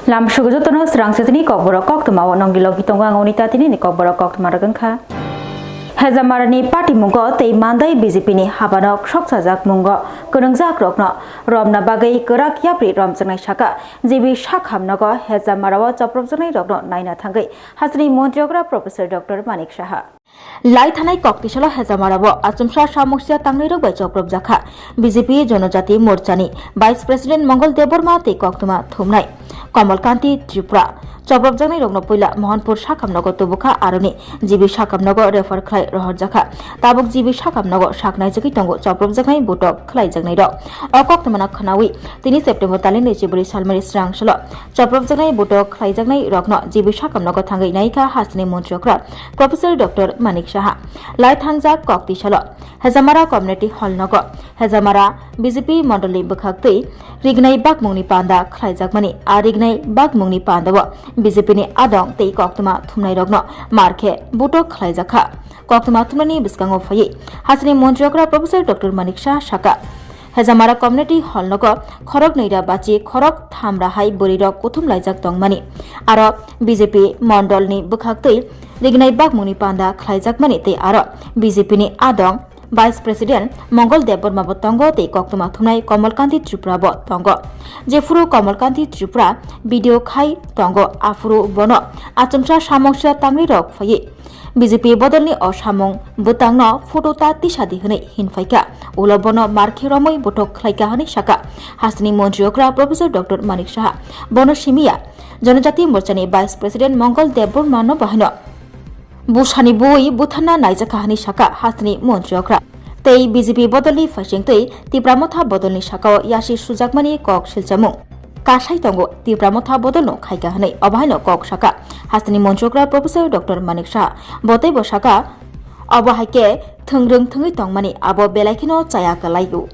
Lam Sugutono, Swrangchati, Kokborok, Koktwma, Nongilo, Tonga, Unitatini, Kokborok, Koktwma, Hezamarani Party Mungo, Te Mandai Bizipini, Habanok, Shoksazak Mungo, Kurungzak Rokno, Romna Bagai, Kurak Yapri, Romzanai Shaka, Zibi Shakham Nogo, Hezamarawa, Choprozanai Rokno, Naina Tangai, Hasni Montiogra, Professor Dr. Manik Shaha. Light Hanai Koktishala Hezamarabo, Asumsha Shamusia Tangniro by Choprov Zaka, BJP, Jonojati, Morchani, Vice President Mongol Deborma, Te Koktwma, Thumnai, Komalkanti, Tripura. Choprobjani Rognopuila, Mohanpur Shakamnogo Tubuka Aroni, Jibi Shakamnogo refer Klai Rohorjaka, Tabuk Jibi Shakamnogo, Shaknai Tongo, Choprobjakai Butok, Klai Jagnaido, Okoktamana Kanawi, Tini September Talin, Jibri Salmari Strangshalo, Choprobjakai Butok, Klai Jagnai Rogno, Jibi Shakamnogo Tangai Naika, Hasni Montiokra, Professor Dr. Manik Shaha, Light Hanza Kokti Shalo, Hezamara Community Hall Nogo, Hezamara, BJP Mondoli Bukakti, Rignai Bak Muni Panda, Klai Jagmani, Arignai Bak Muni Panda. BJP ni adong tei Koktwma thumnai rokno marke buto khlaijaka Koktwma thumnani biskango phai hasni montriokra Professor Dr. Manik Shaka Hezamara Community Hall nogo khorok neira bachi khorok thamra hai borirok kuthum laijak tongmani aro BJP mondol ni bukhaktei rignai bagmuni panda khlaijak mani tei aro BJP ni adong Vice President Mongol Deborma Tongo te Koktwma thumnai Komalkanti Tripura bo Tongo Jefuru Komalkanti Tripura video khai Tongo afuru bono achumsa samongsa tamri rok phai BJP bodolni osamong butangno photo ta tisadi hne hinfaika ulobono markhe romoi botok khlaika hani saka hasni montriokra Professor Dr. Manik Shaha bono simia Jonojati Morchani Vice President Mongol Deborma no bahino Bushani boi buthana naijaka hani saka hasni montriokra tei BJP bodolni faisingtei Tipramotha bodolni sakao yasi sujakmani kok silchamu Kasai Tongo Tipramotha bodolno khaika hanai abhaino kok saka hasni montriokra Professor Dr. Manik Shaha botei bo saka abahaike thungrung thungui tongmani abo belaikino chaya kalaigu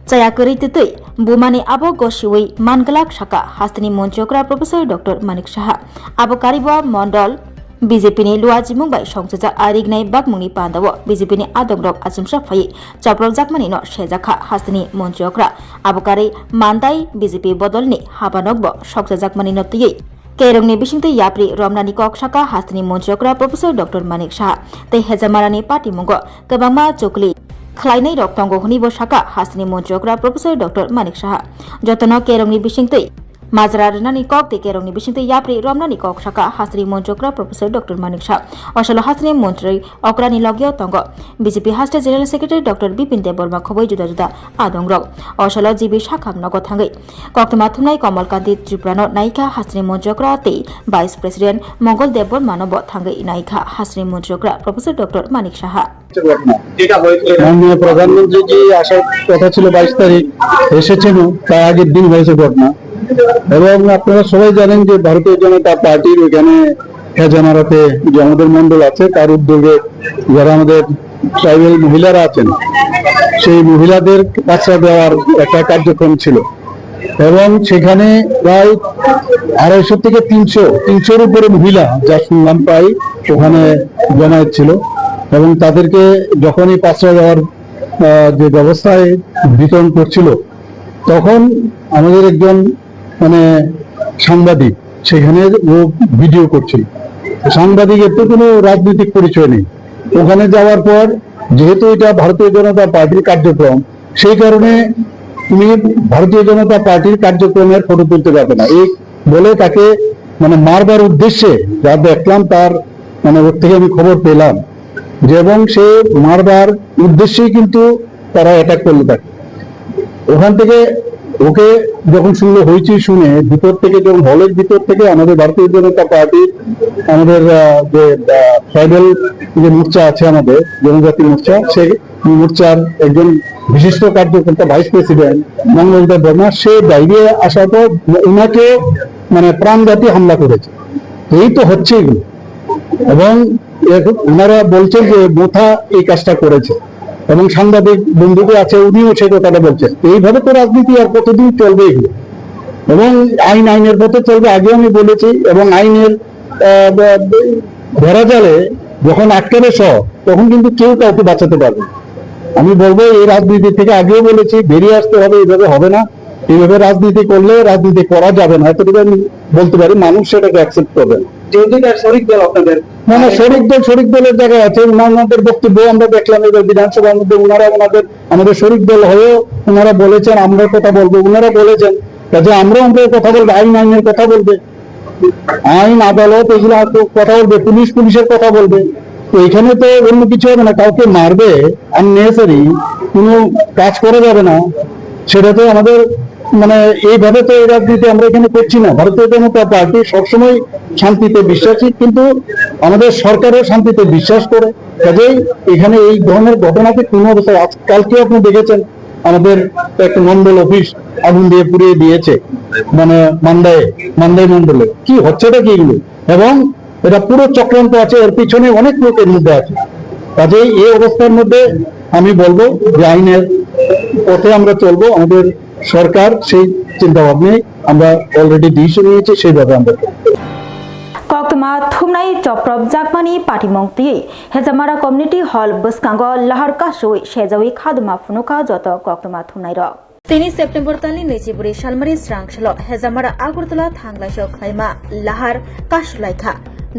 Chaya kari titui bumani abo gosiwei mangalak saka hasni montriokra Professor Dr. Manik Shaha abo kariba mondol BJP ni luajimung bai songchaja arignai bakmungni pandawo BJP ni adongrok asumsa phai chaprol jakmani no sejaka hasni montriokra abokari mandai BJP bodolni habanokbo sokcha jakmani no tiyei Kerongni bisingte yapri romnani kok saka hasni montriokra Professor Dr. Manik Shaha tei hejamarani party mungo kebangma chokli khlainai rok tongo hunibo saka hasni montriokra Professor Dr. Manik Shaha jotono kerongni bisingte Mazrarnani kok te kerongni bisingte yapri romnani kok saka hasri montriokra Professor Dr. Manik Shaha osalo hasni montri okrani logyo tongo BJP Haste General Secretary Dr. Bipin Deborma khoboi juda juda adongrok osalo jibi shakham nogo thangai Koktwma thumnai Komalkanti Tripurano naika hasri montriokra te Vice President Mongol Deborma no bo thangai naika hasri montriokra Professor Dr. Manik Shaha माननीय प्रधानमंत्री जी आसार कथा छिलो 22 तारीख এসেছেন তার আগের দিন হয়েছে ঘটনা এবং আপনারা সবাই জানেন যে ভারতীয় জনতা পার্টির এখানে হেজামারাতে যে আমাদের মণ্ডল আছে তার উদ্যোগে যারা আমাদের ট্রাইবাল মহিলারা আছেন সেই মহিলাদের কাছরা দেওয়ার একটা কার্যক্রম ছিল এবং সেখানে প্রায় 250 থেকে 300 এর উপরে মহিলা যা শুনলাম পাই ওখানে জমায়েত ছিল এবং তাদেরকে যখনই পাঁচরা দেওয়ার যে ব্যবস্থায় বিতরণ করছিল তখন আমাদের একজন মানে সাংবাদিক সেখানে ও ভিডিও করছিল সাংবাদিকের তো কোনো রাজনৈতিক পরিচয় নেই ওখানে যাওয়ার পর যেহেতু এটা ভারতীয় জনতা পার্টির কার্যক্রম সেই কারণে তুমি ভারতীয় জনতা পার্টির কার্যক্রমের ফটো তুলতে পারবে না এই বলে তাকে মানে মারবার উদ্দেশ্যে যা দেখলাম তার মানে ওর থেকে আমি খবর পেলাম যে এবং সে মারবার উদ্দেশ্যেই কিন্তু তারা অ্যাটাক করলো তাকে ওখান থেকে ওকে যখন শুনলো হইচই শুনে ভিতর থেকে যখন হলের ভিতর থেকে আমাদের ভারতীয় জনতা পার্টির আমাদের যে ট্রাইবাল যে মোর্চা আছে আমাদের জনজাতি মোর্চা সেই মোর্চার একজন বিশিষ্ট কার্যকর্তা ভাইস প্রেসিডেন্ট মঙ্গল দেববর্মা সে বাইরে আসার পর ওনাকে মানে প্রাণঘাতী হামলা করেছে এই তো হচ্ছে এগুলো এবং ওনারা বলছেন যে মোথা এই কাজটা করেছে এবং সাংবাদিক বন্ধুকে আছে উনিও সে কথাটা বলছেন এইভাবে তো রাজনীতি আর কতদিন চলবে এগুলো এবং আইনের পথে চলবে আগে আমি বলেছি এবং আইনের ধরা জালে যখন আটকাবে তখন কিন্তু কেউ কাউকে বাঁচাতে পারবে আমি বলবো এই রাজনীতি থেকে আগেও বলেছি বেরিয়ে আসতে হবে এইভাবে হবে না এইভাবে রাজনীতি করলে রাজনীতি করা যাবে না, এতটুকু আমি বলতে পারি। মানুষ সেটাকে অ্যাকসেপ্ট করবে না। যেহেতু তার শরিক দল আপনাদের, মানে শরিক দলের জায়গায় আছে। ওনাদের বক্তব্য আমরা দেখলাম এবার বিধানসভার মধ্যে, ওনারা আমাদের শরিক দল হয়েও ওনারা বলেছেন আমরা কথা বলবো, ওনারা বলেছেন কাজে আমরা কথা বলবো, আইনের কথা বলবে, আইন আদালত এগুলো কথা বলবে, পুলিশের কথা বলবে। তো এখানে তো অন্য কিছু হবে না, কাউকে মারবে আননেসেসারি কোনো কাজ করা যাবে না। সেটা তো আমাদের মানে এইভাবে তো এই রাজনীতি আমরা এখানে করছি না। ভারতীয় জনতা পার্টি সবসময় শান্তিতে বিশ্বাসী, কিন্তু আমাদের সরকারও শান্তিতে বিশ্বাস করে। কাজেই এখানে এই ধরনের ঘটনাকে কোনো অবস্থায়, কালকে আপনি দেখেছেন আমাদের একটা মন্ডল অফিস আগুন দিয়ে পুড়িয়ে দিয়েছে, মানে মান্দাই মন্ডলে। কি হচ্ছেটা কি এগুলো? এবং এটা পুরো চক্রান্ত আছে, এর পিছনে অনেক লোকের মধ্যে আছে। কাজেই এই অবস্থার মধ্যে আমি বলবো যে আইনের পথে আমরা চলবো। আমাদের সরকার সেই চিন্তা ভাবনায় আমরা অলরেডি ডিসিশন নিয়েছে, সেইভাবে আমরা Koktwma thumnai choprop jakmani patimongti hejamara community hall buskango lahar kasui shejawi khaduma funuka joto Koktwma thumnai ro 3 September तालि नैजिब्रै सालमारि स्रांसल हेजामारा आगरतला थांग्लाइसो खैमा लाहार कासुलाइखा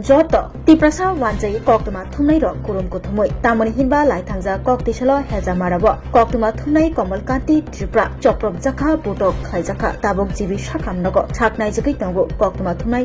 जत तिप्रसा वानजै Koktwma थुमनाइ र कुरुम कुथुमै तामनि हिनबा लाइथांजा कक्तिसल हेजामाराबो Koktwma थुमनाइ कमलकान्ति त्रिपुरा चप्रब जाखा बुटक खैजाखा ताबक जिबि साखामनगो छाकनाइ जगै तंगो Koktwma थुमनाइ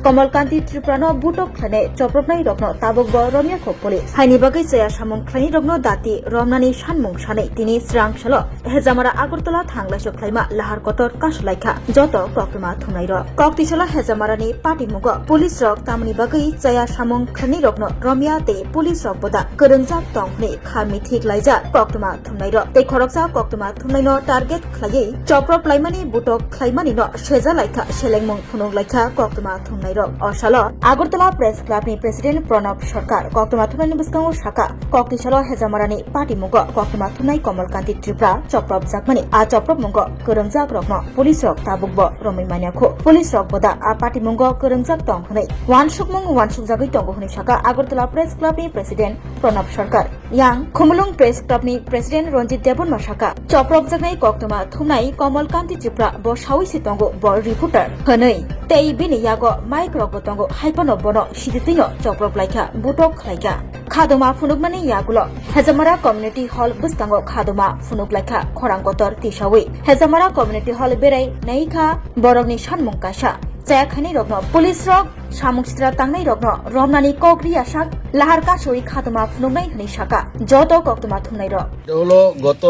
कमलकान्ति त्रिपुरा न बुटक खने चप्रबनाइ रग्न ताबक ब रमिया खोपले हाइनि बागै जया सामन खैनि रग्न दाति रमनानि सानमुं सानै तिनि स्रांसल हेजामारा आगरतला थांग्लाइसो खैमा लाहार कतर कासुलाइखा जत Koktwma थुमनाइ र कक्तिसल हेजामारानि पाटिमुग पुलिस रक तामनि बागै जया सामं खनि रग्न रमिया ते पुलिस रक बदा करंजा तंगनि खामि ठीक लाइजा Koktwma थुमनाइ र ते खरकसा Koktwma थुमनाइ न टार्गेट खलायै चप्रब लाइमानि बुटक खलाइमानि न सेजा लाइखा सेलेंमं फुनुग लाइखा Koktwma थुमनाइ र असाल आगरतला प्रेस क्लाबनि प्रेसिडेन्ट प्रणब सरकार Koktwma थुमनाइनि बिस्कांगो शाखा कक्तिसल हेजामारानि पाटिमुग Koktwma थुमनाइ कमलकान्ति त्रिपुरा चप्रब जाकमानि आ चप्रब मंग करंजाक रग्न पुलिस रक ताबुकब रमै मानियाखो पुलिस रक बदा आ पाटिमुग करंजाक तंगनै वानसुकमंग वानसुकजागै तंगो हनि शाखा आगरतला प्रेस क्लाबनि प्रेसिडेन्ट प्रणब सरकार यां खुमुलुंग प्रेस क्लाबनि प्रेसिडेन्ट रंजित देबनमा शाखा चप्रब जाकनाइ Koktwma थुमनाइ कमलकान्ति त्रिपुरा ब सावैसि तंगो ब रिपोर्टार हनै तै बिनि यागो माइक रक तंगो हाइपन बनो सिदितिन चप्रब लाइखा बुटक खलाइखा खादमा फुनुगमानि यागुल हेजामारा कम्युनिटी हल बुस्तांगो खादमा फुनुग लाइखा खरांगतर तिसावै हेजामारा कम्युनिटी हल बेराय नाइखा बरगनि सानमुं कासा जायाखानि रग्न पुलिस रक सामुंसित्रा तांनाय रग्न रमनानि कग्रि आसाक लाहार कासुइ खादमा फुनुगनाय हनि शाखा जत Koktwma थुमनाय र হলো গত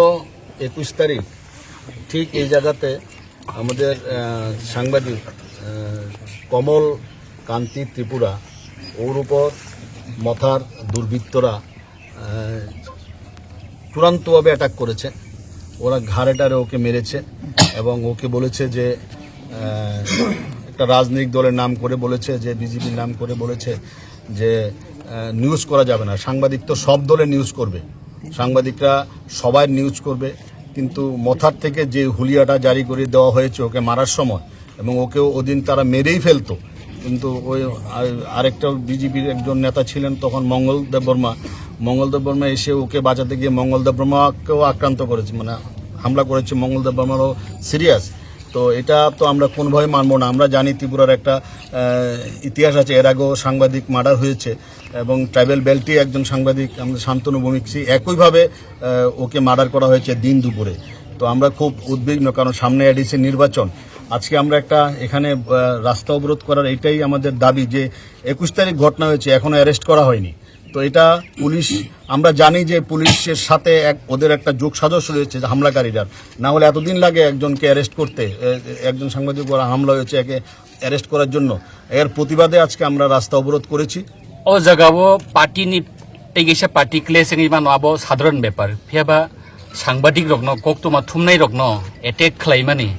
21 তারিখ ঠিক এই জায়গাতে আমাদের সাংবাদিক কমল কান্তি ত্রিপুরা ওর উপর মথার দুর্বৃত্তরা চূড়ান্তভাবে অ্যাটাক করেছে। ওরা ঘাড়েটারে ওকে মেরেছে এবং ওকে বলেছে যে একটা রাজনৈতিক দলের নাম করে বলেছে, যে বিজেপির নাম করে বলেছে যে নিউজ করা যাবে না। সাংবাদিক তো সব দলের নিউজ করবে, সাংবাদিকরা সবাই নিউজ করবে, কিন্তু মথার থেকে যে হুলিয়াটা জারি করে দেওয়া হয়েছে ওকে মারার সময়, এবং ওকেও ওদিন তারা মেরেই ফেলতো, কিন্তু ওই আরেকটা বিজেপির একজন নেতা ছিলেন তখন মঙ্গলদেব বর্মা এসে ওকে বাঁচাতে গিয়ে মঙ্গলদেব বর্মাকেও আক্রান্ত করেছে, মানে হামলা করেছে। মঙ্গলদেব বর্মারও সিরিয়াস। তো এটা তো আমরা কোনোভাবে মানবো না। আমরা জানি ত্রিপুরার একটা ইতিহাস আছে, এর আগেও সাংবাদিক মার্ডার হয়েছে এবং ট্রাইবেল বেল্টে একজন সাংবাদিক আমাদের শান্তনু ভৌমিকসি একইভাবে ওকে মার্ডার করা হয়েছে দিন দুপুরে। তো আমরা খুব উদ্বিগ্ন, কারণ সামনে এডিসি নির্বাচন। আজকে আমরা একটা এখানে রাস্তা অবরোধ করার এটাই আমাদের দাবি যে 21 তারিখ ঘটনা হয়েছে, এখনো অ্যারেস্ট করা হয়নি। তো এটা পুলিশ, আমরা জানি যে পুলিশের সাথে ওদের একটা যোগ সাজস রয়েছে হামলাকারীরা, না হলে এতদিন লাগে একজনকে অ্যারেস্ট করতে। একজন সাংবাদিক হামলা হয়েছে, একে অ্যারেস্ট করার জন্য। এর প্রতিবাদে আজকে আমরা রাস্তা অবরোধ করেছি। ও জায়গাও পার্টিনি টেগেসা পার্টি ক্লেসেনি মানো সাধারণ ব্যাপার ফেবা সাংবাদিক রগ্ন Koktwma थुमनाय रग्न एटेक खालायमानि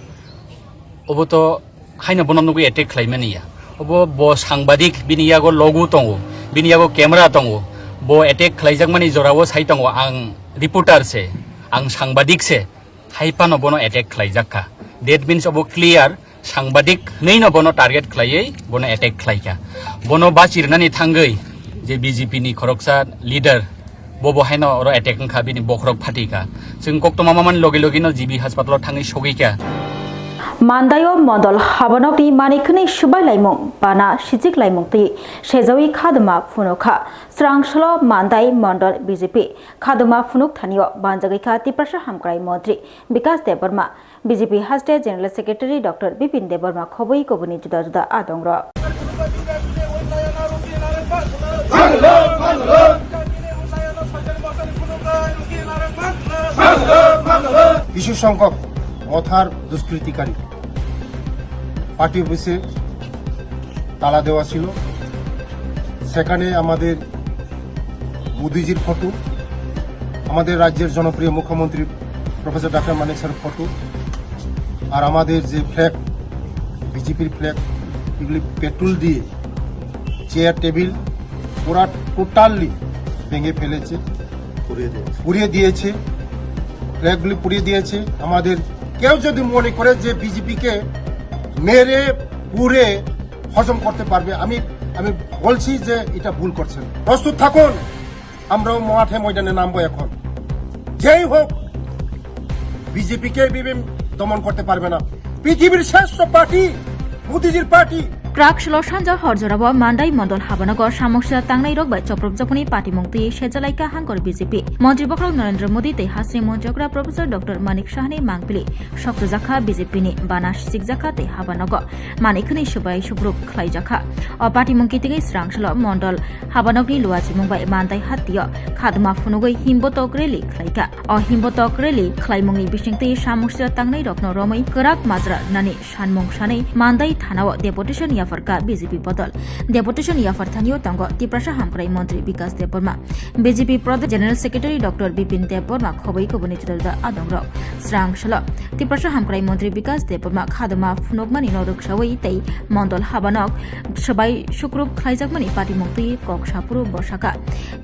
अब तो हाइना बनमनगु एटेक खालायमानिया अब ब सांबादिक बिनियागो लगु तंगो बिनियागो कैमरा तंगो ब एटेक खालायजाकमानि जरावो साइ तंगो आं रिपोर्टार से आं सांबादिक से हाइपानो बनो एटेक खालायजाका डेट मीन्स अब क्लियर सांबादिक नैनो बनो टार्गेट खालायै बनो एटेक खालायका बनो बाचिरनानि थांगै जे बीजेपी नि खरकसा लिडार बबो हायनो अर एटेक खा बिनि बखरक फाटिका जों कोक्टमा मामान लगे लगेनो जिबि हासपातालाव थाङै सगैका Mandayo Mondol Habanok di Manikuni Shubai Laimung, Bana Shizik Laimung ti, Shezawi Kaduma Funuka, Swrangchati Mandai Mondol BJP, Kaduma Funuk Tanyo, Banjagika Tiprasha Hamkrai Modri, because Deborma, BJP has the General Secretary Dr. Bipin Deborma Kobui Kobuni Juda Adongro. কিছু সংখ্যক মথার দুষ্কৃতিকারী party অফিসে তালা দেওয়া ছিল, সেখানে আমাদের মোদিজির photo, আমাদের রাজ্যের জনপ্রিয় মুখ্যমন্ত্রী প্রফেসর ডক্টর মানিক স্যারের ফটো, আর আমাদের যে ফ্ল্যাগ বিজেপির ফ্ল্যাগ, এগুলি পেট্রোল দিয়ে চেয়ার টেবিল ওরা টোটালি ভেঙে ফেলেছে, পুড়িয়ে দিয়েছে, ফ্ল্যাগগুলি পুড়িয়ে দিয়েছে। আমাদের কেউ যদি মনে করে যে বিজেপিকে মেরে পুড়ে হজম করতে পারবে, আমি বলছি যে এটা ভুল করছেন। প্রস্তুত থাকুন, আমরাও মাঠে ময়দানে নামবো এখন। যেই হোক বিজেপিকে দমন করতে পারবে না। পৃথিবীর শ্রেষ্ঠ পার্টি মোদিজির party. Krakshlo Shanja Horjorabo Mandai Mondol Habanagor Samoksha Tangnai Rog by Choprok Japoni Party Mungti Shejalaika Hangor BJP Mantri Bokrok Narendra Modi te Hasri Monjokra Professor Dr. Manik Shahni Mangpili Shokto Zakha BJP ni Banash Sikzaka te Habanago Manikni Shubai Shukruk Khlai Jakha O Party Mungki te Swrangchati Mondol Habanogni Luaji Mumbai Mandai Hatio Khadma Funugoi Himbotok Rally Khlaika O Himbotok Rally Khlai Mungni Bishingti Samoksha Tangnai Rokno Romai Kerak Majra Nani Shanmung Shanai Mandai Thanao Deputation Yafarka BJP Bodol Deputation Yafar Thanio Tango Tiprasha Hamkrai Mantri Vikas Deborma BJP Pradesh General Secretary Dr. Bipin Deborma Khoboi Kobuni Juda Adongro Swrangchati Tiprasha Hamkrai Mantri Vikas Deborma Khadma Funokmani Noruk Shawai Tei Mondol Habanok Shabai Shukruk Khlaijakmani Party Mukti Kokshapuru Boshaka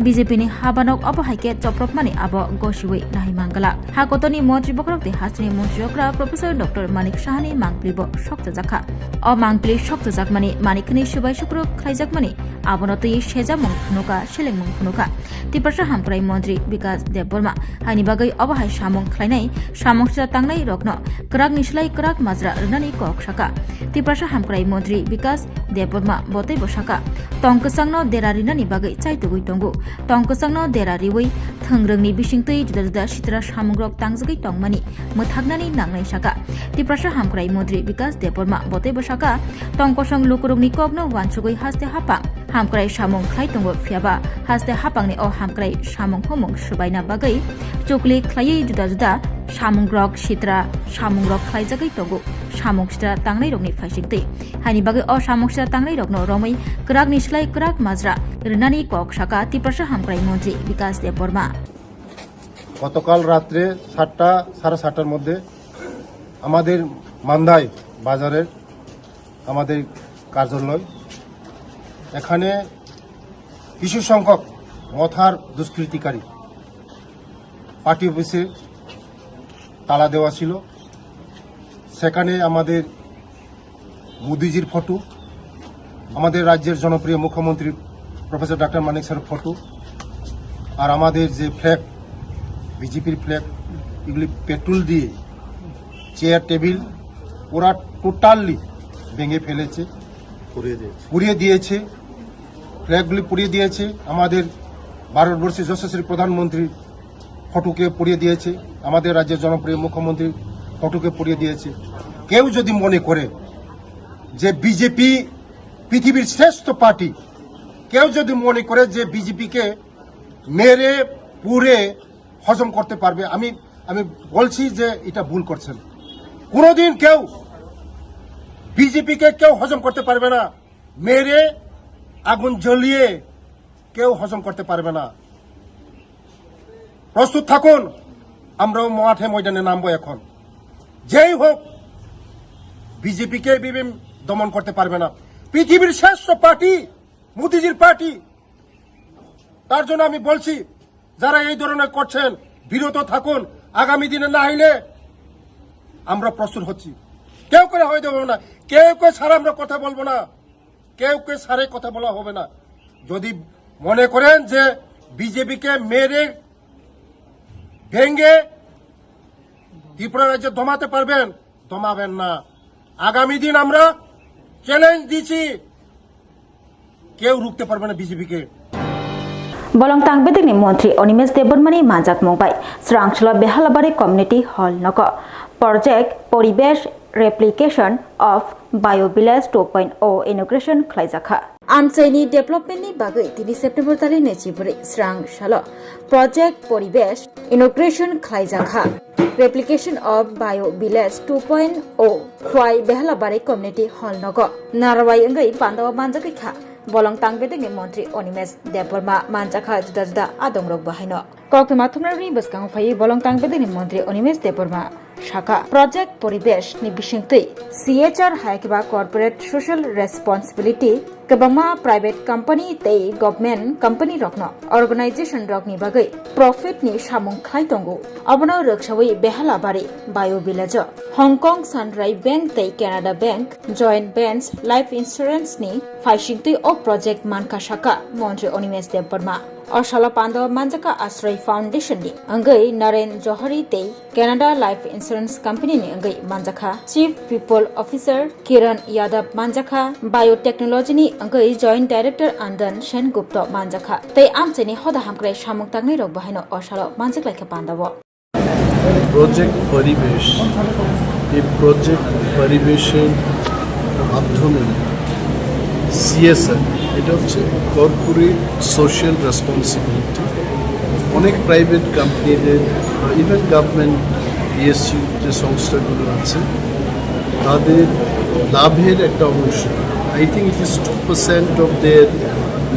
BJP ni Habanok Obohaike Choprokmani Abo Goshiwi Nahi Mangala Hakotoni Mantri Bokrok de Hasni Monjokra Professor Dr. Manik Shahni Mangplibo Shokta Jakha O Mangpli Shokta Jakmani Manikni Shubai Shukruk Khlaijakmani Abonotoi Sheja Mungfunuka Sheleng Mungfunuka Tiprasha Hamkrai Mantri Vikas Deborma Haini Bagai Obahai Shamung Khlainai Samoksha Tangnai Rokno Kerak Nislai Kerak Majra Rnani Kokshaka Tiprasha Hamkrai Mantri Vikas Deborma Botei Boshaka Tongkasangno Derarinani Bagai Chaitugui Tongu Tongkasangno Derariwi Thangrangni Bishingtoi Juda Shitra Samungrok Tangzagai Tongmani Muthagnani Nangnai Shaka Tiprasha Hamkrai Mantri Vikas Deborma Botei Boshaka Tongkosang Lukurugni Kogno Wansugoi Haste Hapang Hamkrai Samung Khlai Tongo Phiaba Haste Hapangni O Hamkrai Samung Homung Shubaina Bagai Chukli Khlai Juda Samungrok Shitra Samungrok Khlaijagai Tongo Samung Shitra Tangnai Rokni Phasingti Haini Bagai O Samung Shitra Tangnai Rokno Romai Kerak Nislai Kerak Majra Rnani Kokshaka Tiprasha Hamkrai Mantri Vikas Deborma গতকাল রাত্রে 7টা সাড়ে 7টার মধ্যে আমাদের মান্দাই বাজারের আমাদের কার্যালয়, এখানে কিছু সংখ্যক মথার দুষ্কৃতিকারী পার্টি অফিসে তালা দেওয়া ছিল, সেখানে আমাদের মোদিজির ফটো, আমাদের রাজ্যের জনপ্রিয় মুখ্যমন্ত্রী প্রফেসর ডক্টর মানিক স্যারের ফটো, আর আমাদের যে ফ্ল্যাগ বিজেপির ফ্ল্যাগ, এগুলি পেট্রোল দিয়ে চেয়ার টেবিল ওরা টোটালি ভেঙে ফেলেছে, পুড়িয়ে দিয়েছে, ফ্ল্যাগগুলি পুড়িয়ে দিয়েছে। আমাদের ভারতবর্ষের যশস্বী প্রধানমন্ত্রীর ফটোকে পুড়িয়ে দিয়েছে, আমাদের রাজ্যের জনপ্রিয় মুখ্যমন্ত্রীর ফটোকে পুড়িয়ে দিয়েছে। কেউ যদি মনে করে যে বিজেপি পৃথিবীর শ্রেষ্ঠ পার্টি, কেউ যদি মনে করে যে বিজেপিকে মেরে পুড়ে হজম করতে পারবে, আমি বলছি যে এটা ভুল করছেন। কোনোদিন কেউ বিজেপিকে কেউ হজম করতে পারবে না, মেরে আগুন জ্বলিয়ে কেউ হজম করতে পারবে না। প্রস্তুত থাকুন, আমরাও মাঠে ময়দানে নামবো এখন। যেই হোক বিজেপিকে দমন করতে পারবে না। পৃথিবীর শ্রেষ্ঠ পার্টি মোদিজির পার্টি। তার জন্য আমি বলছি, যারা এই ধরনের করছেন বিরত থাকুন। আগামী দিনে না হইলে আমরা প্রস্তুত হচ্ছি। কেউ করে হয়ে দেবো না, কেউ সারা আমরা কথা বলবো না, কেউ সারে কথা বলা হবে না। যদি মনে করেন যে বিজেপিকে মেরে ভেঙ্গে ত্রিপুরা রাজ্যে দমাতে পারবেন? দমাবেন না। আগামী দিন আমরা চ্যালেঞ্জ দিচ্ছি, কেউ রুখতে পারবে না বিজেপিকে। বলং তাংবেদিকনি মন্ত্রী অনিমেষ দেববর্মানি মানজাক মুংবাই স্রাংচলা বেহালাবাড়ি কমিউনিটি হল নক প্রজেক্ট পরিবেশ replication of Biovillage 2.0 inauguration khlaijaka. Amchaini development ni bagai 3 September tali nechiburi Swrangchati project Parivesh inauguration khlaijaka. Replication of Biovillage 2.0 khwai behalabari community hall nogo narwai angai pandawa manjakai kha bolong tangbedeng মন্ত্রী Animesh Debbarma মানজাখা juda juda adongrok bahaino Koktwma thumnarni baskang phai bolong tangbedeng মন্ত্রী অনিমেষ দেববর্মা শাখা project পরিবেশ ni bisingtui CHR haikba corporate social responsibility kebama private company tei government company rokno organization rokni bagai profit ni samung khlai tongo abono roksawi behalabari biovillage Hong Kong Sunrise Bank tei Canada Bank joint bench life insurance ni faisingtui o project manka shaka মন্ত্রী Animesh Debbarma Oshala Pandawa Manjaka Ashray Foundation ni Angai Naren Johari Tei Canada Life Insurance Company ni Angai Manjaka Chief People Officer Kiran Yadav Manjaka Biotechnology ni Angai Joint Director Andan Shen Gupta Manjaka Tei Amcheni Hoda Hamkrai Shamuk Tangni Rok Bahino Oshala Manjak Laika Pandawa Project Parivesh এই project পরিবেশের মাধ্যমে CSR এটা হচ্ছে corporate social responsibility অনেক private কোম্পানিদের even government PSU যে সংস্থাগুলো আছে তাদের লাভের একটা অংশ I think it is 2% of their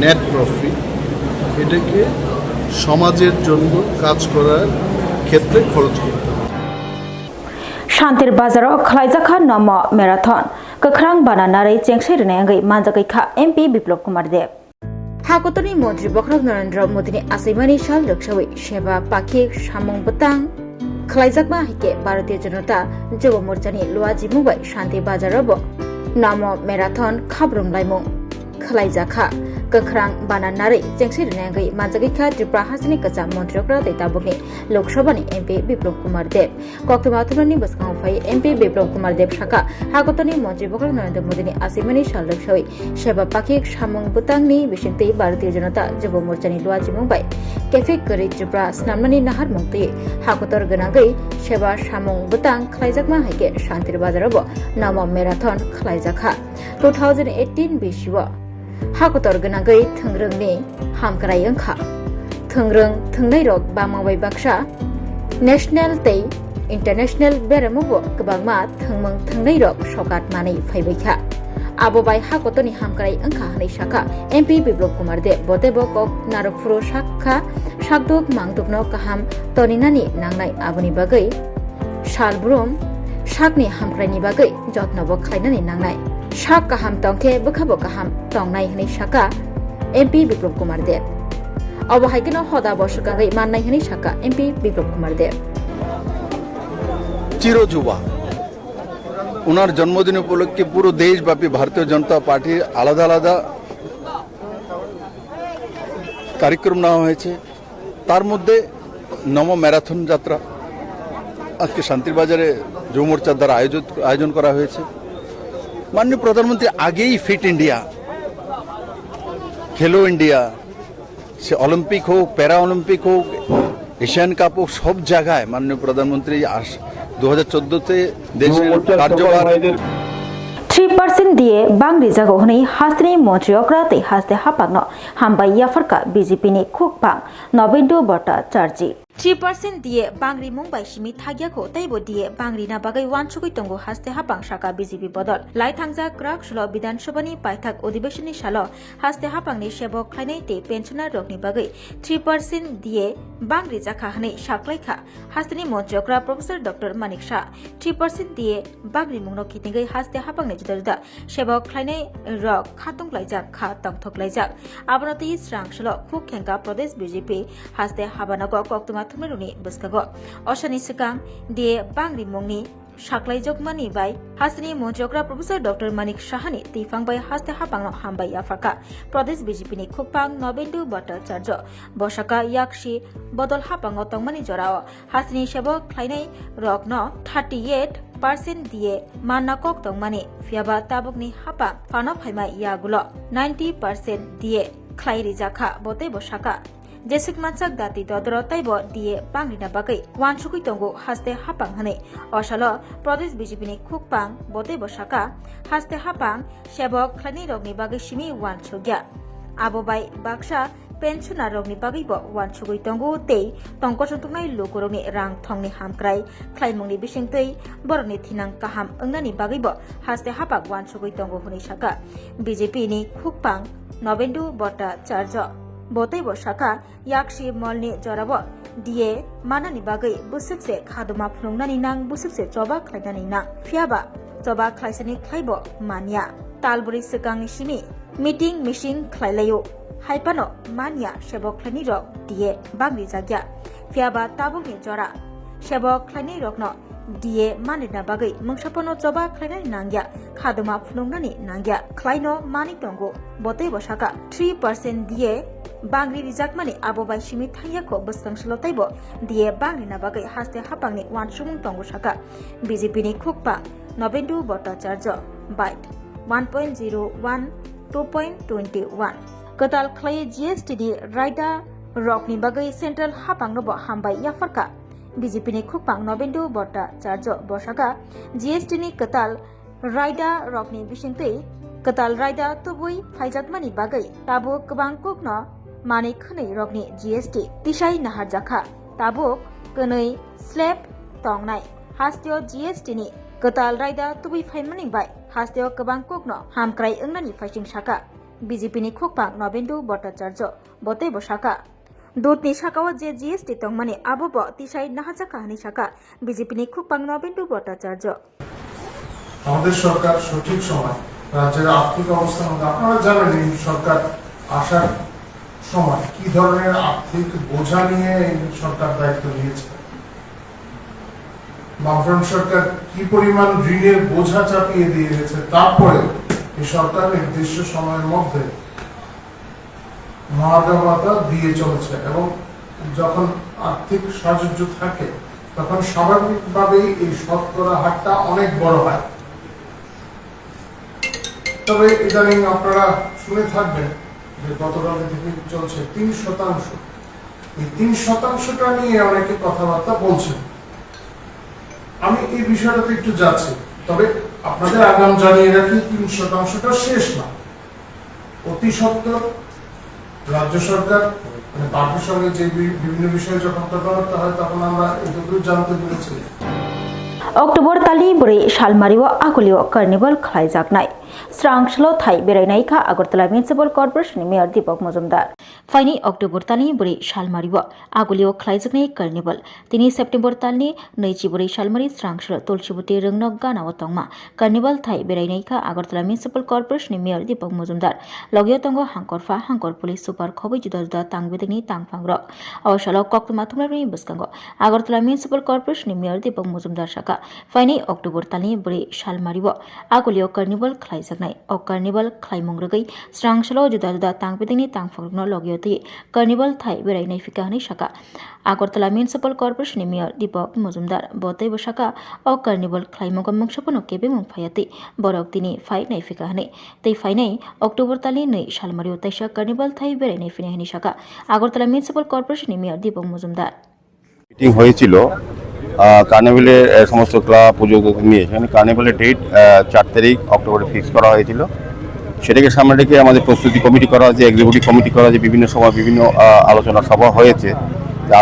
net profit এটাকে সমাজের জন্য কাজ করার ক্ষেত্রে খরচ করতে হবে Shantir Bazaro Khlaijaka Namo Marathon Kakrang Bananare Chengsir Nangai Manjakaika MP Biplop Kumar Dev Hakotoni Mantri Bokrak Narendra Modi Asimani Shal Lokshawi Sheba Pakhi Shamung Batang Khlaijakma Hike Bharatiya Janata Jogo Morchani Luaji Mubai Shanti Bazaro Namo Marathon Khabrum Laimung Khlaijaka Kakrang Bananare Chengsir Nangai Manjakaika Tripura Hasini Kacha Montrokra Detabogni Lok Sabha ni MP Biplop Kumar Dev Koktwma thumnarni baskang phai MP Biplop Kumar Dev shaka Hakotoni Mantri Bokrak Narendra Modi ni Asimani Shal Lokshawi Sheba Pakhi Shamung Batang ni Bisingtei Bharatiya Janata Jogo Morchani Luaji Mubai Cafe Kari Tripura Snamnani Nahar Mungtei Hakotor Ganangai Sheba Shamung Batang Khlaijakma Haike Shantir Bazaro Namo Marathon Khlaijaka 2018 Bishiwa Hakotor Ganangai Thungrungni Hamkrai Angkha Thungrung Thungnai Rok Bamawai Baksha National Tei International Beramubo Kabangma Thungmung Thungnai Rok Shokat Mani Phaibaikha Abobai Hakotoni Hamkrai Angkha Hanai Shaka MP Biplop Kumar Dev Botebo Kok Narokfuro Shakha Shakdok Mangdukno Kaham Toninani Nangnai Aboni Bagai Shalbrum Shakni Hamkraini Bagai Jotnobo Khlainani Nangnai Shak Kaham Tongke Bukhabo Kaham Tongnai Hanai Shaka MP Biplop Kumar Dev Obohaikino Hoda Boshukangai Mannai Hanai Shaka MP Biplop Kumar Dev চিরযুবা ওনার জন্মদিন উপলক্ষে পুরো দেশব্যাপী ভারতীয় জনতা পার্টির আলাদা আলাদা কার্যক্রম নেওয়া হয়েছে তার মধ্যে নম ম্যারাথন যাত্রা আজকে শান্তির বাজারে যুব মোর্চার দ্বারা আয়োজন করা হয়েছে মাননীয় প্রধানমন্ত্রী আগেই ফিট ইন্ডিয়া খেলো ইন্ডিয়া সে অলিম্পিক হোক প্যারা অলিম্পিক হোক এশিয়ান কাপ হোক সব জায়গায় মাননীয় প্রধানমন্ত্রী 2014-তে দেশের কার্যভার 3% দিয়ে বাংরি জাগো হनै হাসনি মন্ত্রী অক্রাতে হাসতে হাপাকনো হামবাই ইয়াফারকা বিজেপি ni khukpang নবেন্দু বটা চার্জি 3% দিয়ে বাংরি মুম্বাই সিমি থাগিয়াকো তাইবো দিয়ে বাংরি না বাগাই ওয়ানসুকই তঙ্গো হাসতে হাপাং শাখা বিজেপি বদল লাই থাংজা ক্রাক সল বিধানসভানি পাইথাক অধিবেশননি সাল হাসতে হাপাংনি সেবক খাইনাই তে পেনশনার রকনি বাগাই 3% দিয়ে বাংরি জাখা হनै সাকলাইখা হাসতেনি মন্ত্রী অক্রা প্রফেসর ডক্টর মানিক শাহ 3% দিয়ে বাংরি মুংনো কিতিঙ্গै হাসতে হাপাংনি जुदा जुदा সেবক খাইনাই রক খাতুং লাইজাক খা তংথক লাইজাক আবনতি স্রাংশল খুক খেঙ্কা প্রদেশ বিজেপি হাসতে হাবানগো কক্তমা থুমেরুনি বসকাগো অশানি সিকাং দিয়ে বাংরি মুংনি সাকলাইজকমানি বাই হাসনি মন্ত্রকরা প্রফেসর ডক্টর মানিক সাহানি তিফাং বাই হাসতে হাপাংনো হামবাই আফাকা প্রদেশ বিজেপি ni খুকপাং নবেন্দু ভট্টাচার্য বসাকা ইয়াকশি বদল হাপাংও তংমানি জরাও হাসনি সেব খ্লাইনাই রকন 38% দিয়ে মান্না কক তংমানি ফিয়াবা তাবকনি হাপাং ফানো ফাইমা ইয়াগুলো 90% দিয়ে খ্লাইরি জাখা বতে বসাকা जेसिक मानसाक दाति ददर तैब दिए बांग्रिना बागै वानसुकुइ तंगु हास्ते हापां हने असालो प्रदेश बीजेपी नि खुकपां बते बसाका हास्ते हापां सेबक ख्लानि रगनि बागै सिमी वानसुग्या आबोबाय बाक्सा पेन्सनार रगनि बागैबो वानसुकुइ तंगु तै तंकसंतुंनाय लोगरगनि रां थंनि हामक्राय ख्लाइमुंनि बिसिंतै बरनि थिनां काहाम ओंनानि बागैबो हास्ते हापां वानसुकुइ तंगु हुनि साका बीजेपी नि खुकपां नवेन्दु भट्टाचार्य बतै बसाका याक्सी मलनि जराब दिए मानानि बागै बुसुकसे खादुमा फुलुंनानि नां बुसुकसे चबा ख्लाइनानि नां फियाबा चबा ख्लाइसानि ख्लाइबो मानिया तालबुरि सिगांनि सिमी मिटिं मिसिं ख्लाइलायो हाइपानो मानिया सेबक ख्लाइनि रक दिए बांग्रि जाग्या फियाबा ताबुकनि जरा सेबक ख्लाइनि रकनो दिए मानिना बागै मंसापनो चबा ख्लाइनानि नांग्या खादुमा फुलुंनानि नांग्या ख्लाइनो मानि तंगु बतै बसाका 3% दिए बांग्रि रिजाकमानि आबोबाय सिमी थाइयाखौ बसखांसलताइबो दिए बांग्रिना बागै हास्ते हापांनि वानसुमुं तंगु साका बीजेपी नि खुकपा नवेन्दु भट्टाचार्य बाइट 1.01 2.21 कताल ख्लाइ जीएसटी नि राइदा रकनि बागै सेन्ट्रल हापांनोबो हामबाय याफारका बीजेपी नि खुकपां नवेन्दु भट्टाचार्य बसाका जीएसटी नि कताल राइदा रकनि बिसिंतै कताल राइदा तुबुइ फाइजाकमानि बागै ताबो गोबां कुकनो माने खनै रगनि जीएसटी तिसाइ नाहार जाखा ताबुक कनै स्लेब तंनाय हास्तियो जीएसटी नि कताल राइदा तुबुइ फाइमानि बाय हास्तियो गोबां कुकनो हामक्राय ओंनानि फाइसिं साका बीजेपी नि खुकपां नवेन्दु भट्टाचार्य बते बसाका दूतनि साकाव जे जीएसटी तंमानि आबोबो तिसाइ नाहार जाखा हानि साका बीजेपी नि खुकपां नवेन्दु भट्टाचार्य আমাদের সরকার সঠিক সময় রাজ্যের আর্থিক অবস্থার মধ্যে আপনারা জানেন এই সরকার আসার সময় কি ধরনের আর্থিক বোঝা নিয়ে এই সরকার দায়িত্ব নিয়েছে বামফ্রন্ট সরকার কি পরিমাণ ঋণের বোঝা চাপিয়ে দিয়ে গেছে তারপরে এই সরকার নির্দিষ্ট সময়ের মধ্যে মহার্ঘ দিয়ে চলেছে এবং যখন আর্থিক সাহায্য থাকে তখন স্বাভাবিকভাবেই এই শতকরা হারটা অনেক বড় হয় তবে ইদানিং আপনারা শুনে থাকবেন যে গতকাল থেকে চলছে 3%। এই 3%টা নিয়ে অনেকে কথাবার্তা বলছেন আমি এই বিষয়টাতে একটু যাচ্ছি তবে আপনাদের আগাম জানিয়ে রাখি 3%টা শেষ না অতি সত্বর রাজ্য সরকার মানে পার্টির সঙ্গে যে বিভিন্ন বিষয়ে যখন কথাবার্তা হয় তখন আমরা এটুকু জানতে পেরেছি अक्टोबर ताली बुरै सालमारिवा आगुलियो कार्निवल खालायजागनाय स्रांचलो थाइ बेरायनायखा Agartala municipal corporation mayor Dipak Majumdar फाइनि अक्टोबर तालनि बुरै सालमारिवा आगुलियो खालायजागनाय कार्निवल तिनि सेप्टेम्बर तालनि नैजि बुरै सालमारि स्रांचलो तुलसीबुति रोंनो गानाव तंमा कार्निवल थाइ बेरायनायखा Agartala municipal corporation mayor Dipak Majumdar लगियो तंगो हांकरफा हांकर पुलिस सुपार खबै जुदा जुदा तांगबिदनि तांफांग्रक अवसलो कक्तमा थुमनायनि बसकांगो Agartala municipal corporation mayor Dipak Majumdar साका फाइनै अक्टोबर तालनि बुरै सालमारिव आगुलियो कार्निवल खालायजागनाय अ कार्निवल खालायमुंग्रगै स्रांचलो जुदा जुदा तांगबिदनि तांफांग्रनो लगियो तै कार्निवल थाइ बेरायनाय फिकाहानि साका Agartala municipal corporation mayor Dipak Majumdar बतै बसाका अ कार्निवल खालायमुंग मुंगसपनो केबे मुंफायातै बरक दिनि फाइनाय फिकाहानि तै फाइनै अक्टोबर तालनि नै सालमारिव तैसा कार्निवल थाइ बेरायनाय फिनायनि साका Agartala municipal corporation mayor Dipak Majumdar meeting হয়েছিল কার্নিভেলের সমস্ত ক্লাব পুজো নিয়ে সেখানে কার্নিভেলের ডেট 4 তারিখ অক্টোবরে ফিক্স করা হয়েছিল সেটাকে সামনে রেখে আমাদের প্রস্তুতি কমিটি করা হয়েছে এক্সিকিউটিভ কমিটি করা হয়েছে বিভিন্ন সময় বিভিন্ন আলোচনা সভা হয়েছে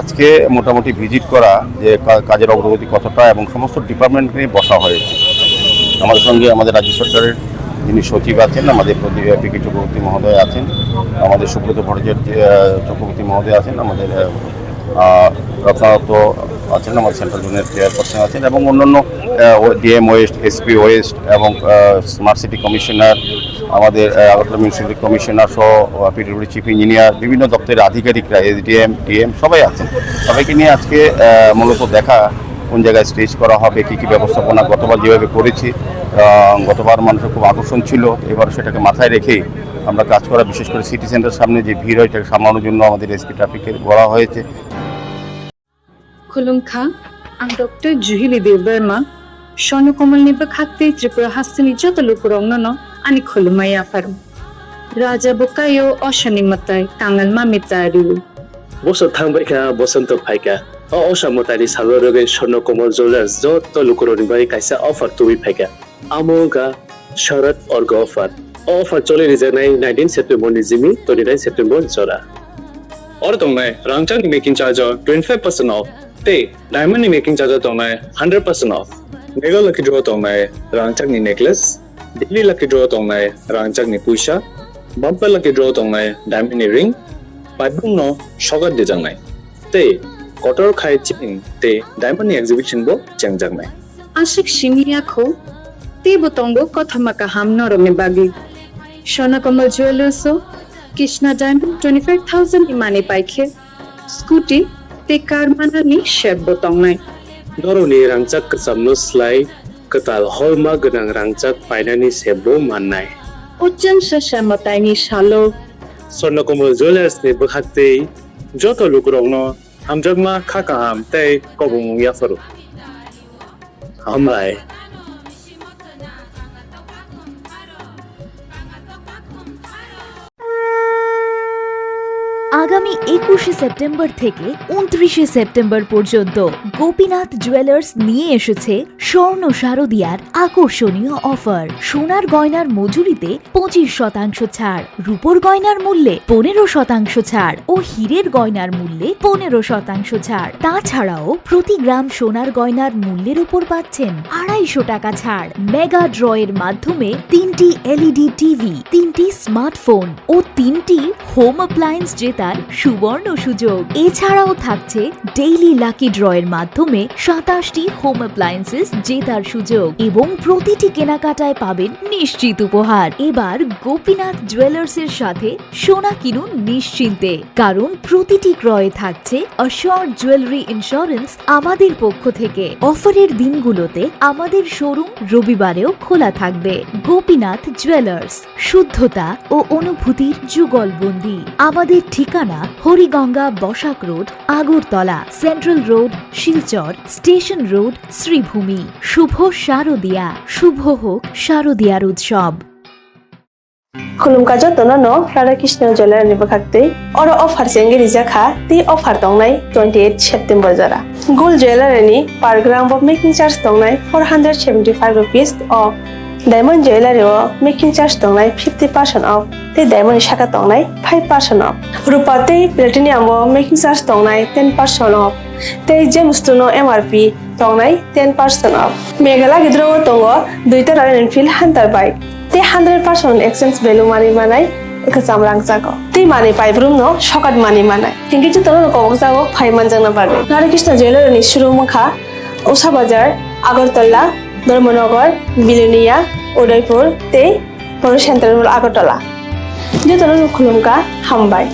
আজকে মোটামুটি ভিজিট করা যে কাজের অগ্রগতি কতটা এবং সমস্ত ডিপার্টমেন্ট নিয়ে বসা হয়েছে আমাদের সঙ্গে আমাদের রাজ্য সরকারের যিনি সচিব আছেন আমাদের পিকে চক্রবর্তী মহোদয় আছেন আমাদের সুব্রত ভট্টাচার্য চক্রবর্তী মহোদয় আছেন আমাদের রত্নারত্ন আছেন আমাদের সেন্ট্রাল জোনের চেয়ারপারসন আছেন এবং অন্যান্য ডিএম ওয়েস্ট এসপি ওয়েস্ট এবং স্মার্ট সিটি কমিশনার আমাদের আগরতলা মিউনিসিপ্যালিটি কমিশনার সহ পিডব্লিউডি চিফ ইঞ্জিনিয়ার বিভিন্ন দপ্তরের আধিকারিকরা এসডিএম ডিএম সবাই আছেন সবাইকে নিয়ে আজকে মূলত দেখা কোন জায়গায় স্টেজ করা হবে, কী কী ব্যবস্থাপনা গতবার যেভাবে করেছি, গতবার মানুষের খুব আকর্ষণ ছিল, এবার সেটাকে মাথায় রেখেই আমরা কাজ করা, বিশেষ করে সিটি সেন্টারের সামনে যে ভিড় হয় এটাকে সামলানোর জন্য আমাদের এসপি ট্রাফিকের বলা হয়েছে। खुलुमखा आं डॉक्टर जुहिली देवबर्मा स्वर्णकमलनि बखाते त्रिपुरा हास्तिनि जत लुकुरंगनो आनि खुलुमाय आफार राजा बुकायो अशनि मताय कांगल मामितारि বছর থাংবাইকা বসন্ত ফাইকা অসামতারি সাগরগে স্বর্ণকমল জুয়েলার্স যত লুকুরনি বাই কাইসা অফার তুই ফাইকা আমোগা শরৎ অর্গ অফার চলে রিজানাই 19 সেপ্টেম্বর নিজিমি 29 সেপ্টেম্বর জরা और तोंगनाय रांगचांगनि मेकिंग चार्ज 25% ऑफ ते डायमंडनि मेकिंग चार्ज तोंगनाय 100% ऑफ मेगा लकी ड्रॉ तोंगनाय रांगचांगनि नेकलेस डेली लकी ड्रॉ तोंगनाय रांगचांगनि पुइसा बम्पर लकी ड्रॉ तोंगनाय डायमंडनि रिंग पाइबुंनो शगर देजांनाय ते कटर खाय चिं ते डायमंडनि एग्जिबिशन बो चेंगजांनाय आशिक शिमियाखो ते बोतंगो कथमाका हाम नरमनि बागी स्वर्णकमल ज्वेलर्स कृष्णा डायमंड 25,000 इमाने पाइखे स्कूटी ते कार मानानि शेप बोतंगनाय दरनि रांचाक कसामनो स्लाय कताल हलमा गोनां रांचाक पाइनानि सेबो माननाय उज्जन सशमतायनि शालो स्वर्णकमल ज्वेलर्स ने बखाते जत लुकुरंगनो हामजगमा खाकाहाम तै कबुं याफरो हामलाय আগামী 21শে সেপ্টেম্বর থেকে 29শে সেপ্টেম্বর পর্যন্ত গোপীনাথ জুয়েলার্স নিয়ে এসেছে স্বর্ণ শারদিয়ার আকর্ষণীয় অফার। সোনার গয়নার মজুরিতে 25% ছাড়, রূপোর গয়নার মূল্যে 15% ছাড় ও হীরের গয়নার মূল্যে 15% ছাড়। তাছাড়াও প্রতি গ্রাম সোনার গয়নার মূল্যের উপর পাচ্ছেন 250 টাকা ছাড়। মেগা ড্রয়ের মাধ্যমে 3টি এলইডি টিভি, 3টি স্মার্টফোন ও 3টি হোম অ্যাপ্লায়েন্স জেতার সুবর্ণ সুযোগ। এছাড়াও থাকছে ডেইলি লাকি ড্রয়ের মাধ্যমে 27টি হোম অ্যাপ্লায়েন্সেস জেতার সুযোগ এবং প্রতিটি কেনাকাটায় পাবেন নিশ্চিত উপহার। এবার গোপীনাথ জুয়েলার্সের সাথে সোনা কিনুন নিশ্চিন্তে, কারণ প্রতিটি ক্রয়ে থাকছে অ্যাশিওরড জুয়েলারি ইন্স্যুরেন্স আমাদের পক্ষ থেকে। অফারের দিনগুলোতে আমাদের শোরুম রবিবারেও খোলা থাকবে। গোপীনাথ জুয়েলার্স, শুদ্ধতা ও অনুভূতির যুগলবন্দি। আমাদের ঠিকানা Hariganga Basak road, Agartala, central road, Silchar, station road, Sribhumi. শুভ শারদিয়া, শুভ হোক শারদিয়ার উৎসব। खुलुमका जतनो नो राधा कृष्ण ज्वेलर नि बखाते और ऑफर सेंगे रिजाखा ती ऑफर दंनाय 28 सेप्टेम्बर जरा गोल्ड ज्वेलर नि per gram off making charge दंनाय 475 रुपीस ऑफ डायमंड ज्वेलर ओ मेकिंग चार्ज दंनाय 50% ऑफ ते डायमंड शाखा दंनाय 5% ऑफ रूपा ते प्लेटिनियम ओ मेकिंग चार्ज दंनाय 10% ऑफ ते जेम्स नो एमआरपी दंनाय 10% ऑफ मेघाला गिद्रो दंगो दुइटा रॉयल एनफील्ड हंटर बाइक ते 100% एक्सचेंज वैल्यू मानी मानाय एकजाम रांगजागो ते माने पाइब्रुम नो शकट मानी मानाय हिंगी जतनो कबक जागो फाइमान जंगना बागे राधा कृष्ण ज्वेलर नि शुरू मखा उषा बाजार আগরতলা ধর্মনগর বিলোনিয়া উদয়পুর ते बड़ सेंट्रल আগরতলা जतनो खुलुमका हामबाय।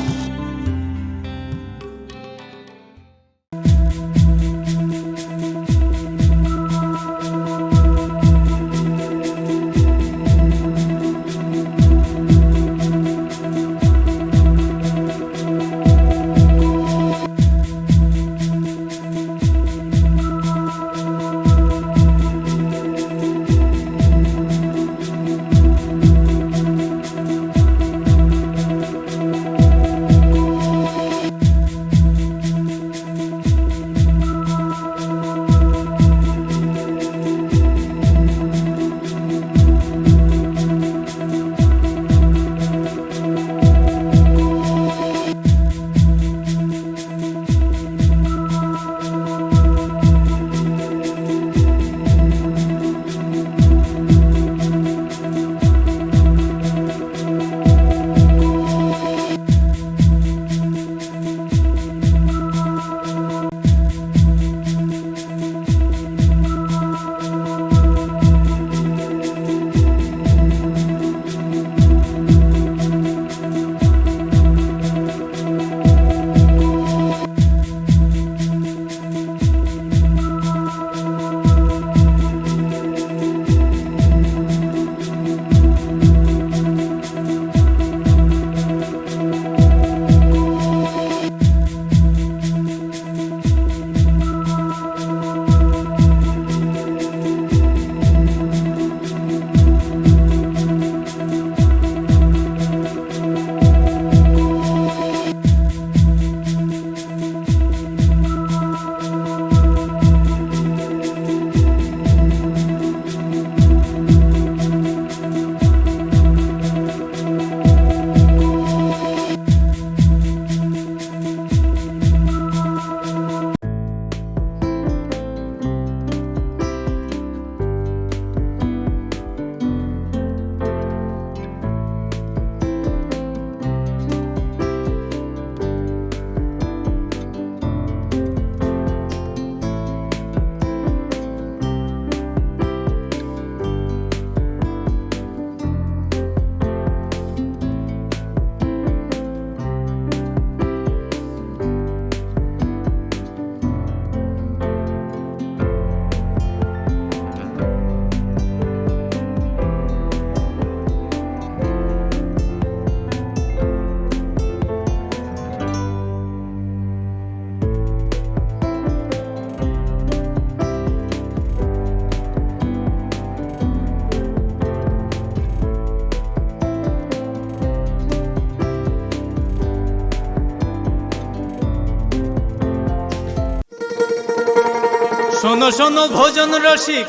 শোনো শোনো ভোজন রসিক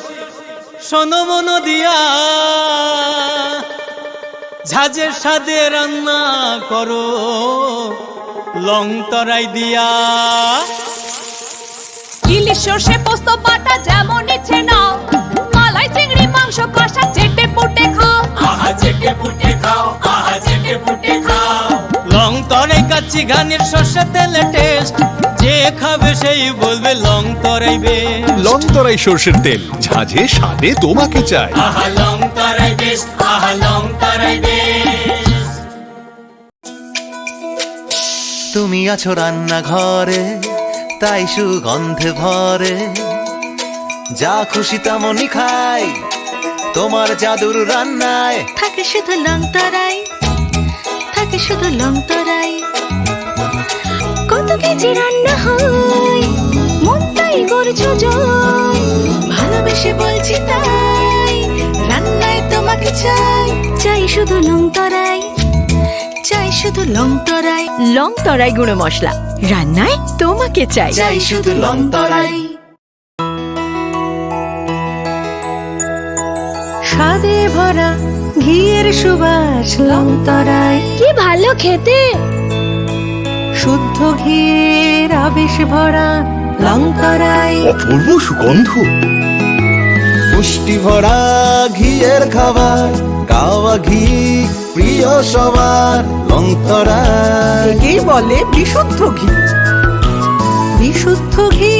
শোনো মন দিয়া ঝাঁঝের স্বাদে রান্না করো লং তরাই দিয়া ইলিশ সর্ষে পোস্ত বাটা যেমন ইচ্ছে নাও মালাই চিংড়ি মাংস কষা চেটে পুটে খাও আহা চেটে পুটে খাও আহা চেটে পুটে খাও লং তরাই কাচ্চি ঘানির সর্ষে তেলে টেস্ট যে খাবে সেই বলবে লং তরাই বেশ লং তরাই সর্ষের তেল ঝাঁঝে স্বাদে তোমাকে চাই আহা লং তরাই বেশ আহা লং তরাই বেশ তুমি আছো রান্নাঘরে তাই সুগন্ধে ভরে যা খুশি তেমনই খাই তোমার জাদুর রান্নায় থাকে শুধু লং তরাই থাকে শুধু লং তরাই কত কেজি রান্না হয় মন তাই করছো জয় ভালোবেসে বলছি তাই রান্নায় তোমাকে চাই চাই শুধু লং তরাই চাই শুধু লং তরাই গুঁড়ো মশলা রান্নায় তোমাকে চাই চাই শুধু লং তরাই স্বাদে ভরা ঘিয়ের সুবাস লং তরাই কি ভালো খেতে শুদ্ধ ঘিয়ের আবেশ ভরা লং তরাই অপূর্ব সুগন্ধ পুষ্টি ভরা ঘিয়ের খাবার গাওয়া ঘি প্রিয় সবার লং তরাই একেই বলে বিশুদ্ধ ঘি বিশুদ্ধ ঘি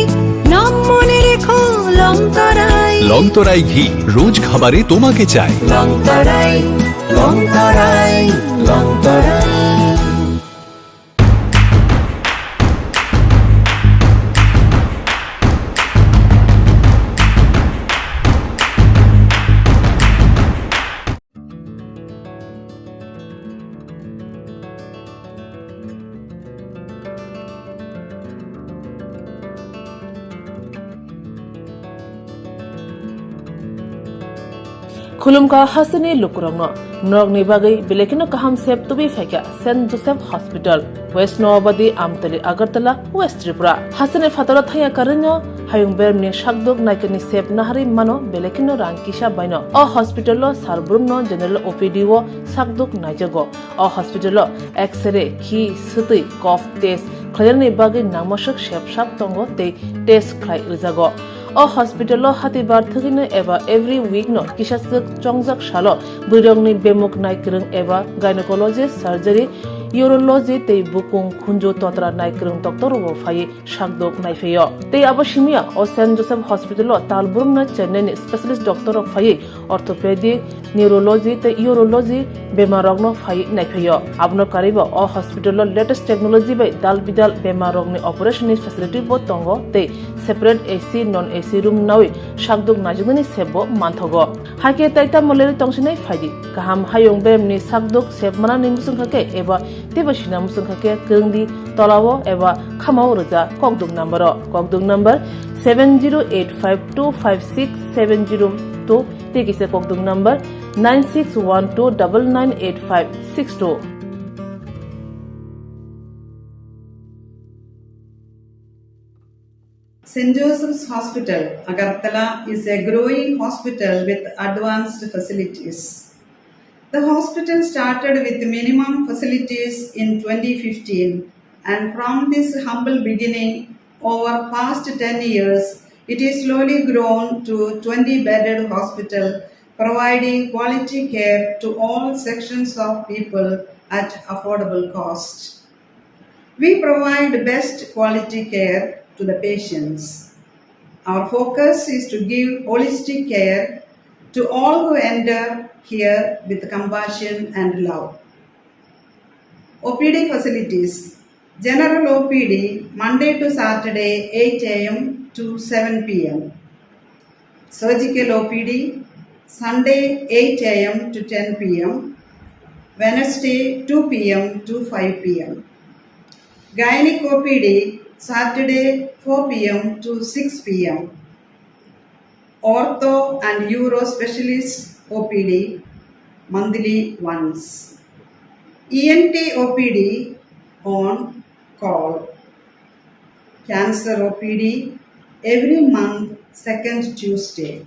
নাম মনে রেখো লং তরাই লং তরাই ঘি রোজ খাবারে তোমাকে চাই লং তরাই লং তরাই লং তরাই खुलुमका हसने लुकुरंगनो नरगनि बागै बेलेकिनो काहाम सेब तुबि फैका saint Joseph hospital west Nawabadi Amtali Agartala west Tripura हसने फातरा थाया करन्यो हायुं बेरमनि शाकदुक नायकनि सेब नाहारि मानो बेलेकिनो रांकिसा बायनो अ हॉस्पिटलो सारब्रुमनो जनरल ओपीडी वो शाकदुक नायजगो अ हॉस्पिटलो एक्सरे खि सुतै कफ टेस्ट खयरनि बागै नामसक सेबसाब तंगो ते टेस्ट खाय रिजागो अ हॉस्पिटल हातिबार थगिनो एबा एवरी वीक नो किसासक चंगजक सालो बुरंगनि बेमुक नायक्रं एबा गायनेकोलॉजिस्ट सर्जरी यूरोलॉजी ते बुकुं खुंजो तोत्रा नायक्रं डॉक्टर वो फाये शाकदोक नायफेयो ते अबशिमिया अ सेंट जोसेफ हॉस्पिटल तालबुरम न चेन्नई स्पेशलिस्ट डॉक्टर ऑफ फाये ऑर्थोपेडिक न्यूरोलॉजी ते यूरोलॉजी बेमारगनो फाये नायफेयो आबनो कारिबो अ हॉस्पिटल लेटेस्ट टेक्नोलॉजी बाय दाल बिदाल बेमारगनि ऑपरेशन फैसिलिटी बो तंगो ते separate AC non AC room नावे शाकदुक नाजुगनि सेबो मानथगो हाके ताइता मलेरि तंसिनाय फायदि गाहाम हायुं बेमनि शाकदुक सेबमाना निमुसुंखाके एबा तेबसिना मुसुंखाके केंगदि तलावो एबा खामाव रजा ककदुक number 7085256702 तेकिसे ककदुक number 9612998562 St. Joseph's Hospital, Agartala is a growing hospital with advanced facilities. The hospital started with minimum facilities in 2015, and from this humble beginning, over past 10 years, it is slowly grown to 20-bedded hospital, providing quality care to all sections of people at affordable cost. We provide best quality care to the patients. Our focus is to give holistic care to all who enter here with compassion and love. OPD facilities. General OPD Monday to Saturday 8 a.m. to 7 p.m. Surgical OPD Sunday 8 a.m. to 10 p.m. Wednesday 2 p.m. to 5 p.m. Gynec OPD Saturday 4 p.m. to 6 p.m. Ortho and Uro Specialist OPD monthly once. ENT OPD on call. Cancer OPD every month second Tuesday.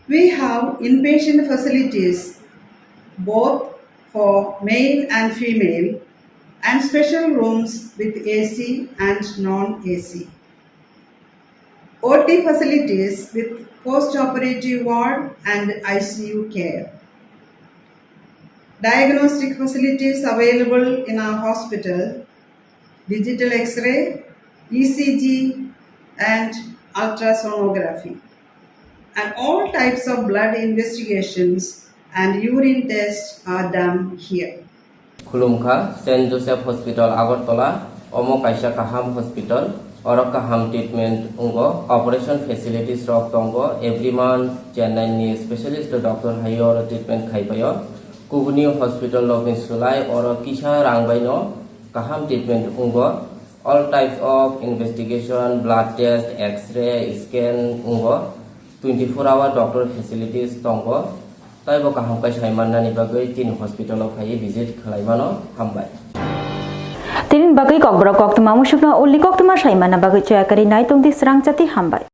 We have inpatient facilities both for male and female and special rooms with AC and non-AC. OT facilities with post-operative ward and ICU care. Diagnostic facilities available in our hospital, digital X-ray, ECG and ultrasonography. And all types of blood investigations and urine tests are done here. Khulumkha, St. Joseph Hospital, Agartala, Omo Kaisa Kaham Hospital, Oro Kaham Treatment Ungo, Operation Facilities Rock Tongo, every month, Chennai Specialist Dr. Hayor Treatment Kaipayo, Kubuni Hospital Lokin Sulai, Oro Kisha Rangbaino, Kaham Treatment Ungo, all types of investigation, blood test, X-ray, scan Ungo, 24-hour doctor facilities Tongo, Taibo Kaham Kai Shaimana Nibagai, Tin Hospital of Hai visit Kalaimano, Hambai. Tin bagai Kokborok Koktwma musukna uli Koktwma Shaimana bagai Chayakari Naitung di Swrangchati Hambai.